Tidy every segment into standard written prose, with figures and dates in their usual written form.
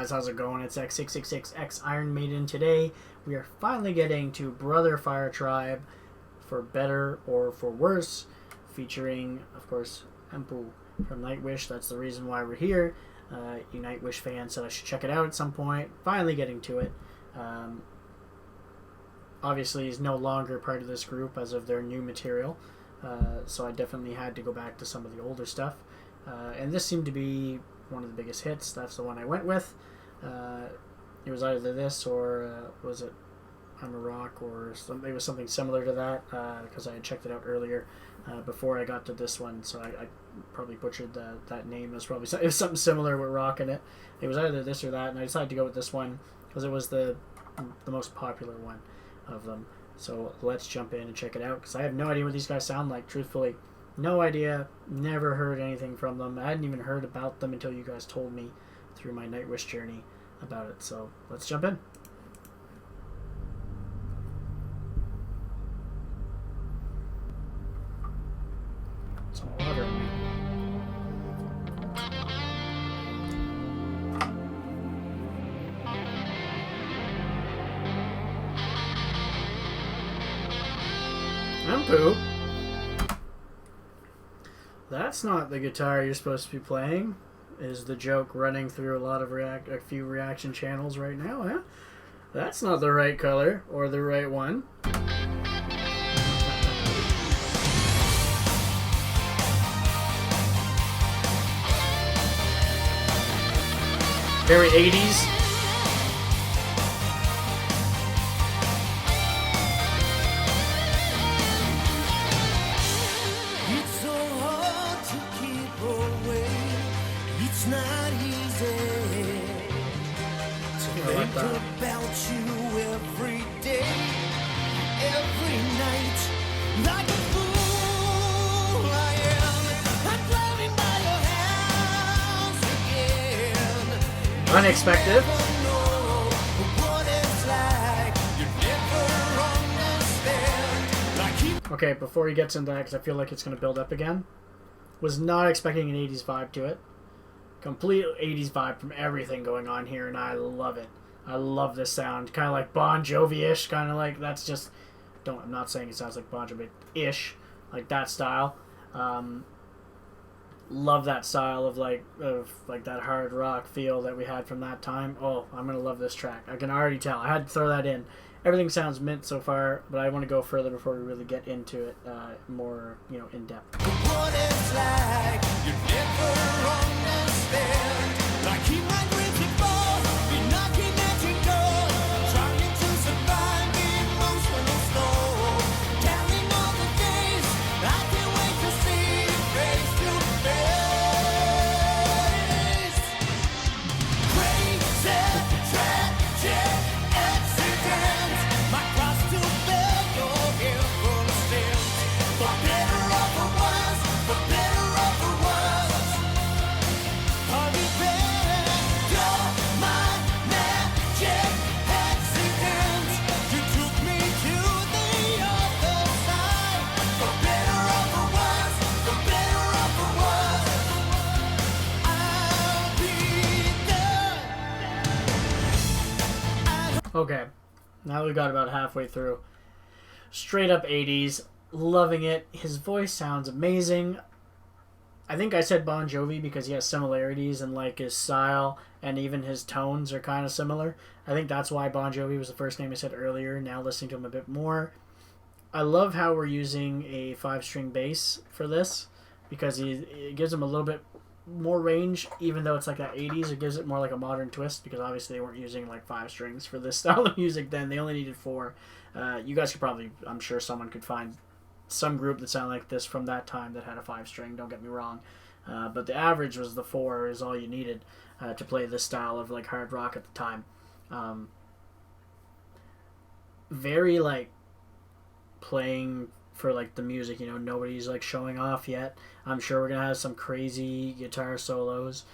guys, how's it going? It's X666X Iron Maiden. Today we are finally getting to Brother Firetribe, for better or for worse, featuring, of course, Empu from Nightwish. That's the reason why we're here. You Nightwish fans said I should check it out at some point. Finally getting to it. Obviously, he's no longer part of this group as of their new material, so I definitely had to go back to some of the older stuff. And this seemed to be one of the biggest hits. That's the one I went with. It was either this or was it I'm a Rock, or it was something similar to that, because I had checked it out earlier before I got to this one, so I probably butchered that name. It was something similar with rock in it. It was either this or that, and I decided to go with this one because it was the most popular one of them. So let's jump in and check it out, because I have no idea what these guys sound like, truthfully. No idea. Never heard anything from them. I hadn't even heard about them until you guys told me through my Nightwish journey about it. So let's jump in. Some water in me. Empu? That's not the guitar you're supposed to be playing, is the joke running through a few reaction channels right now, huh? That's not the right color, or the right one. Very 80s. Not easy to think about you every day, every night, like a fool I am. I'm driving by your house again. Unexpected. Okay, before he gets into that, because I feel like it's going to build up again, was not expecting an 80s vibe to it. Complete 80s vibe from everything going on here, and I love it. I love this sound. Kind of like Bon Jovi-ish, kind of like, that's just, I'm not saying it sounds like Bon Jovi-ish, like that style. Love that style of like that hard rock feel that we had from that time. Oh, I'm going to love this track. I can already tell. I had to throw that in. Everything sounds mint so far, but I want to go further before we really get into it more, in depth. What it's like, you never understand. Like he might reach it for, be knocking at your door, trying to survive the emotional storm. Counting all the days, I can't wait to see you face to face. Crazy, tragic accident, my cross to bear, you're here for a stint. For better or for worse, for better or for worse, are you better? You're my magic accident. You took me to the other side. For better or for worse, for better or for worse, I'll be there. Okay, now we got about halfway through. Straight up 80s, loving it. His voice sounds amazing. I think I said Bon Jovi because he has similarities in like his style, and even his tones are kind of similar. I think that's why Bon Jovi was the first name I said earlier, now listening to him a bit more. I love how we're using a 5-string bass for this, because it gives him a little bit more range, even though it's like that 80s. It gives it more like a modern twist, because obviously they weren't using like 5 strings for this style of music then. They only needed 4. You guys could probably, I'm sure someone could find some group that sounded like this from that time that had a 5-string, don't get me wrong. But the average was the 4 is all you needed to play this style of like hard rock at the time. Very like playing for like the music, nobody's like showing off yet. I'm sure we're gonna have some crazy guitar solos,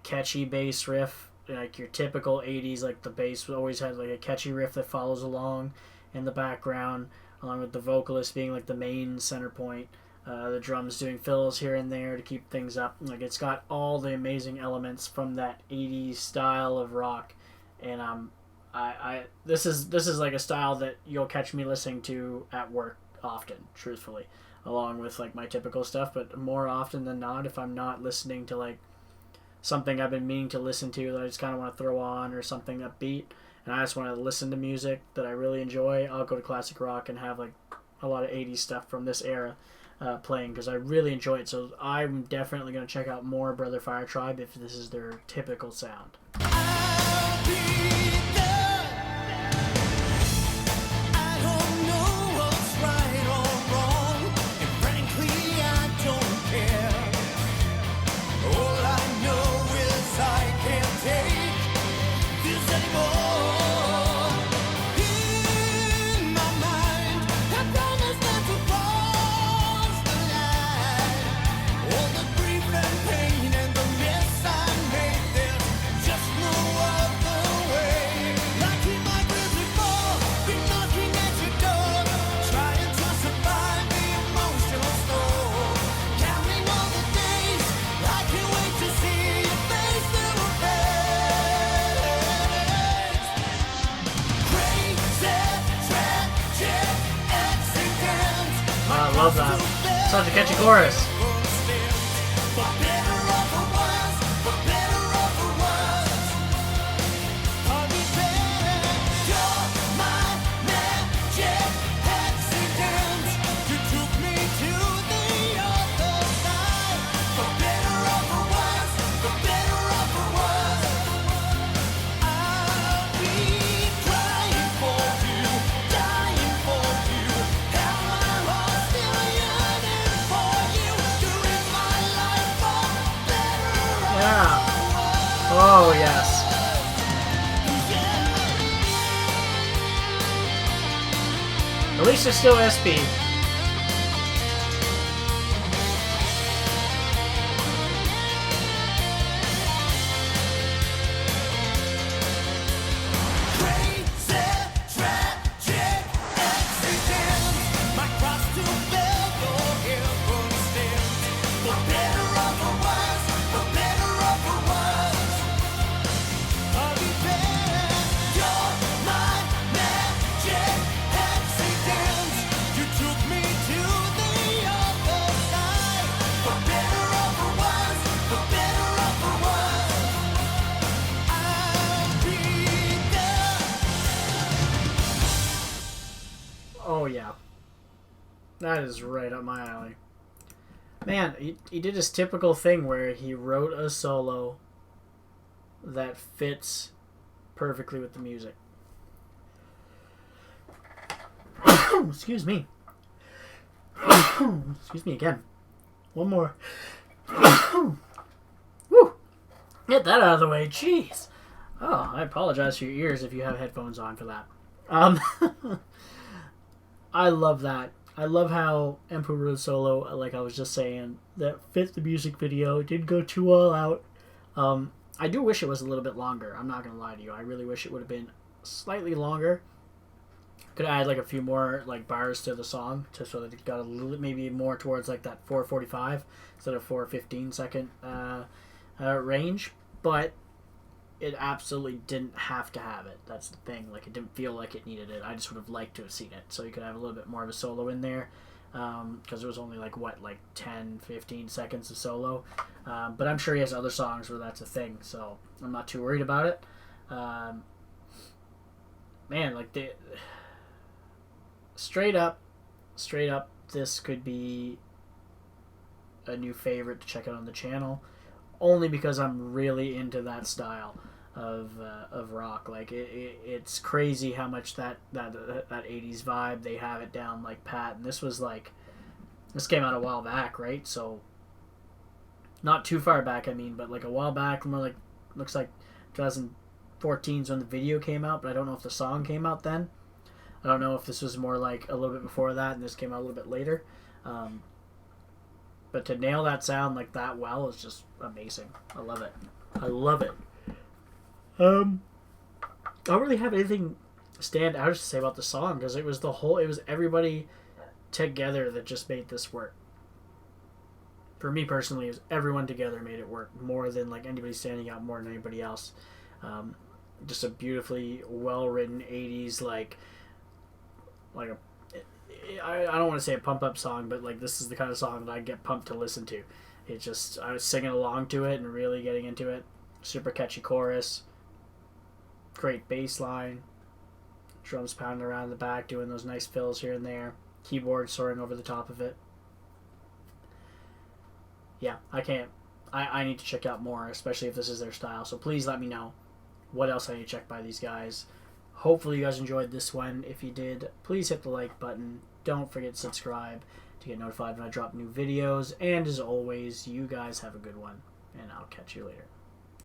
catchy bass riff, like your typical 80s, like the bass always had like a catchy riff that follows along in the background, along with the vocalist being like the main center point. The drums doing fills here and there to keep things up. Like, it's got all the amazing elements from that 80s style of rock. And this is like a style that you'll catch me listening to at work often, truthfully, along with like my typical stuff. But more often than not, if I'm not listening to like something I've been meaning to listen to that I just kind of want to throw on, or something upbeat, and I just want to listen to music that I really enjoy, I'll go to classic rock and have like a lot of 80s stuff from this era playing, because I really enjoy it. So I'm definitely going to check out more Brother Firetribe if this is their typical sound. I'll be there. I don't know what's right or wrong, and frankly I don't care. All I know is I can't take this anymore. In my mind, I promise not to cross the line. All the grief and pain and the mess I made, there's just no other way. Like in my grizzly fall, been knocking at your door, trying to survive the emotional storm. Counting all the days, I can't wait to see your face through a face. Crazy, tragic accidents. I love that. Such a catchy chorus. For better or for worse, for better or for worse, I'll be there. You're my magic accident. You took me to the other side. For better or for worse, for better or for worse, I'll be crying for you, dying for you. Have my heart still yearning for you. Doing my life for better or Yeah. Oh, yes. At least it's still SP. Crazy, tragic accident. My cross to bear, your heaven stands. For better or for worse, for better or for worse, I'll be there. You're my magic accident. You took me to the other side. For better or for worse, for better or for worse, I'll be there. Oh, yeah. That is right up my alley. Man, he did his typical thing where he wrote a solo that fits perfectly with the music. Excuse me. Excuse me again. One more. Woo! Get that out of the way. Jeez. Oh, I apologize for your ears if you have headphones on for that. I love that. I love how Emperor wrote a solo, like I was just saying, that fit the music video. It didn't go too all out. I do wish it was a little bit longer. I'm not going to lie to you. I really wish it would have been slightly longer. Could add like a few more like bars to the song, just so that it got a little, maybe more towards like that 4:45 instead of 4:15 second range. But it absolutely didn't have to have it. That's the thing. Like, it didn't feel like it needed it. I just would have liked to have seen it, so you could have a little bit more of a solo in there, because it was only like 10-15 seconds of solo. But I'm sure he has other songs where that's a thing, so I'm not too worried about it. Man, like, straight up, this could be a new favorite to check out on the channel, only because I'm really into that style of rock. Like, it's crazy how much that 80s vibe, they have it down like pat. And this came out a while back, right? So not too far back, I mean, but like a while back, more like, looks like 2014 is when the video came out, but I don't know if the song came out then. I don't know if this was more like a little bit before that and this came out a little bit later. But to nail that sound like that well is just amazing. I love it. I love it. I don't really have anything stand out to say about the song, because it was everybody together that just made this work. for me personally, is everyone together made it work more than like anybody standing out more than anybody else. Just a beautifully well written 80s like a I don't want to say a pump up song, but like this is the kind of song that I get pumped to listen to. It just I was singing along to it and really getting into it. Super catchy chorus, great bass line, drums pounding around in the back, doing those nice fills here and there, keyboard soaring over the top of it. Yeah, I need to check out more, especially if this is their style. So please let me know what else I need to check by these guys. Hopefully you guys enjoyed this one. If you did, please hit the like button. Don't forget to subscribe to get notified when I drop new videos. And as always, you guys have a good one, and I'll catch you later.